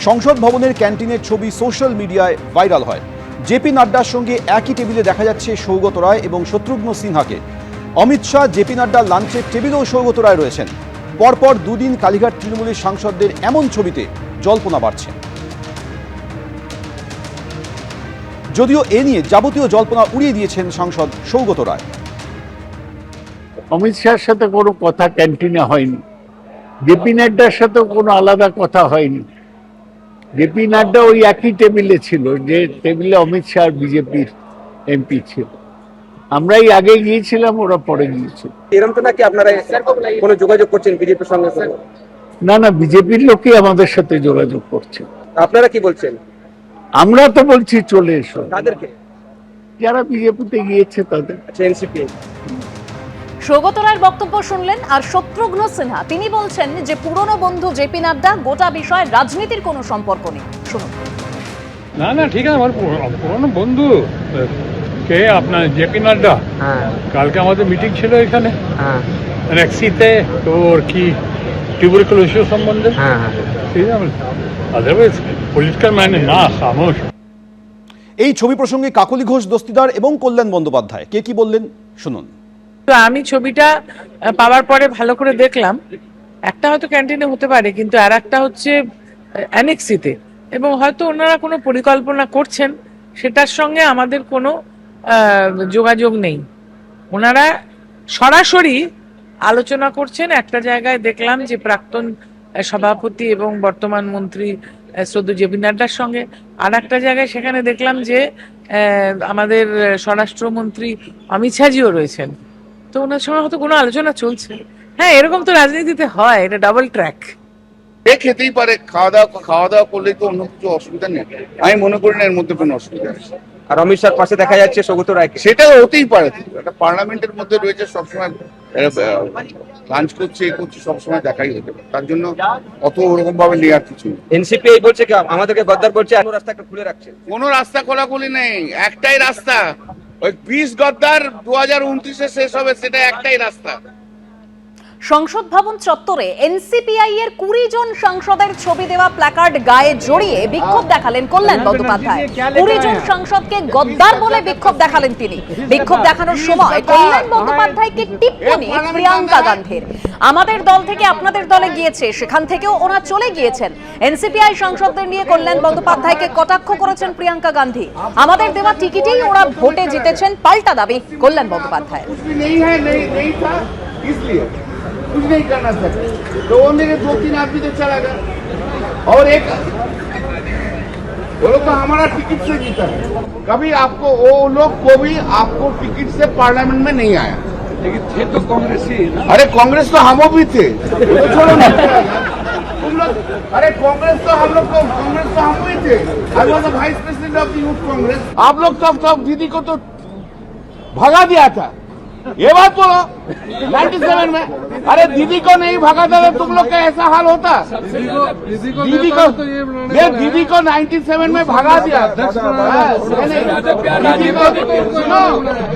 সংসদ ভবনের ক্যান্টিনের ছবি সোশ্যাল মিডিয়ায় ভাইরাল হয়। জেপি নাড্ডার সঙ্গে একই টেবিলে দেখা যাচ্ছে সৌগত রায় এবং শত্রুঘ্ন সিনহাকে। অমিত শাহ, জেপি নাড্ডার লাঞ্চের টেবিলেও সৌগত রায় রয়েছেন। পরপর দুদিন কালীঘাট তৃণমূলের সাংসদদের এমন ছবিতে জল্পনা বাড়ছে। যদিও এ নিয়ে যাবতীয় জল্পনা উড়িয়ে দিয়েছেন সাংসদ সৌগত রায়। অমিত শাহের সাথে কোনো কথা ক্যান্টিনে হয়নি, জেপি নাড্ডার সাথে কোনো আলাদা কথা হয়নি। জেপি নাড্ডা ওই একই টেবিলে ছিল যে টেবিলে অমিত শাহ বিজেপির এমপি ছিল। আমরাই আগে গিয়েছিলাম, ওরা পরে গিয়েছিল। এরকম তো নাকি আপনারা কোনো যোগাযোগ করছেন বিজেপির সঙ্গে? না না, বিজেপির লোকই আমাদের সাথে যোগাযোগ করছে। আপনারা কি বলছেন? আমরা তো বলছি চলে এসো। তাদেরকে? যারা বিজেপিতে গিয়েছে তাদের। আচ্ছা, এনসিপি। সৌগত রায়ের বক্তব্য শুনলেন। আর শত্রুঘ্ন সিনহা তিনি বলছেন যে পুরনো বন্ধু জেপি নাড্ডা, গোটা বিষয়ে রাজনীতির কোনো সম্পর্ক নেই। শুনুন। না না, ঠিক আছে, আমার পুরনো বন্ধু কে আপনার জেপি নাড্ডা। কালকে আমাদের মিটিং ছিল এখানে রেক্সিতে, তোর কি টিউবারকুলোসিস সম্বন্ধে। আদারওয়াইজ পলিটিক্যাল ম্যান না, খামোশ। এই ছবি প্রসঙ্গে কাকলি ঘোষ দস্তিদার এবং কল্যাণ বন্দ্যোপাধ্যায় কে কি বললেন শুনুন। আমি ছবিটা পাওয়ার পরে ভালো করে দেখলাম। একটা হয়তো ক্যান্টিনে হতে পারে, কিন্তু আর একটা হচ্ছে অ্যানেক্সিতে, এবং হয়তো ওনারা কোনো পরিকল্পনা করছেন, সেটার সঙ্গে আমাদের কোনো যোগাযোগ নেই। ওনারা সরাসরি আলোচনা করছেন। একটা জায়গায় দেখলাম যে প্রাক্তন সভাপতি এবং বর্তমান মন্ত্রী শ্রদ্ধেয় জেপি নাড্ডার সঙ্গে, আর একটা জায়গায় সেখানে দেখলাম যে আমাদের স্বরাষ্ট্রমন্ত্রী অমিত শাহজিও রয়েছেন। তো ওনার সঙ্গে হয়তো কোনো আলোচনা চলছে। হ্যাঁ, এরকম তো রাজনীতিতে হয়, এটা ডাবল ট্র্যাক। খেতেই পারে, খাওয়া দাওয়া করলে তো অন্য কিছু অসুবিধা নেই। আমি মনে করি না এর মধ্যে কোনো অসুবিধা আছে। আর অমিত শাহর পাশে দেখা যাচ্ছে সৌগত রায়কে। সেটা হতেই পারে, একটা পার্লামেন্টের মধ্যে রয়েছে, সবসময় লাঞ্চ করছে, সবসময় দেখাই হতে পারে। তার জন্য অত ওরকম ভাবে নেওয়ার কিছু নেই। এনসিপি এই বলছে কি আমাদেরকে গদ্দার বলছে, আর রাস্তা একটা খুলে রাখছে। কোনো রাস্তা খোলাখুলি নেই, একটাই রাস্তা। ওই 20 গদ্দার 2029-এ শেষ হবে, সেটা একটাই রাস্তা। সংসদ ভবন চত্বরে এনসিপিআই এর 20 জন সাংসদের ছবি দেওয়া প্ল্যাকার্ড গায়ে জড়িয়ে বিক্ষোভ দেখালেন কল্যাণ বন্দ্যোপাধ্যায়। 20 জন সাংসদকে গদ্দার বলে বিক্ষোভ দেখালেন তিনি। বিক্ষোভ দেখানোর সময় কল্যাণ বন্দ্যোপাধ্যায়কে টিপ্পনি প্রিয়াঙ্কা গান্ধীর। আমাদের দল থেকে আপনাদের দলে গিয়েছে, সেখান থেকেও ওরা চলে গিয়েছেন। এনসিপিআই সাংসদদের নিয়ে কল্যাণ বন্দ্যোপাধ্যায়কে কটাক্ষ করেছেন প্রিয়াঙ্কা গান্ধী। আমাদের দেওয়া টিকিটেই ওরা ভোটে জিতেছেন, পাল্টা দাবি কল্যাণ বন্দ্যোপাধ্যায়। कुछ नहीं करना सकते, लोगों ने 2-3 आदमी तो चला गया, और एक वो लोग तो हमारा टिकट से जीता है। कभी आपको वो लोग को भी आपको टिकट से पार्लियामेंट में नहीं आया, लेकिन थे तो कांग्रेस ही। अरे कांग्रेस तो हम भी थे, तो छोड़ो ना तुम लोग। अरे कांग्रेस तो हम लोग को, कांग्रेस तो हम भी थे। I was the vice president of the youth Congress. आप लोग सब दीदी को तो भगा दिया था, ये बात बोलो 97 में। अरे दीदी को नहीं भगाता तो तुम लोग का ऐसा हाल होता। दीदी को 97 में भगा दिया।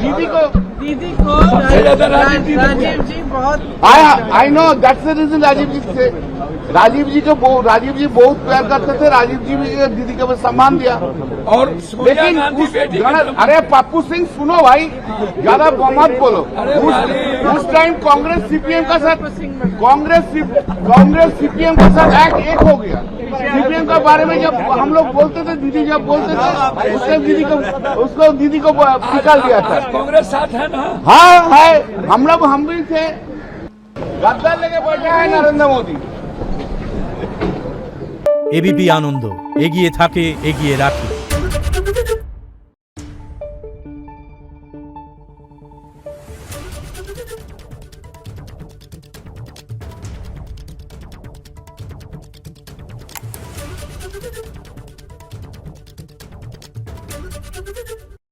दीदी को राजीव जी बहुत, I know that's the reason. Rajiv ji बहुत प्यार करते थे। राजीव जी भी दीदी को सम्मान दिया। और लेकिन अरे पप्पू सिंह सुनो भाई, ज्यादा मत बोलो। उस टाइम कांग्रेस सीपीएम का साथ, कांग्रेस सीपीएम का साथ एक हो गया। सीपीएम के बारे में जब हम लोग बोलते थे, दीदी जब बोलते थे, उसने दीदी को निकाल दिया था। कांग्रेस साथ है ना? हाँ है, हम भी थे। गद्दार लेके बैठा है नरेंद्र मोदी। एबीपी आनंद एगिए थाके, एगिए राखे।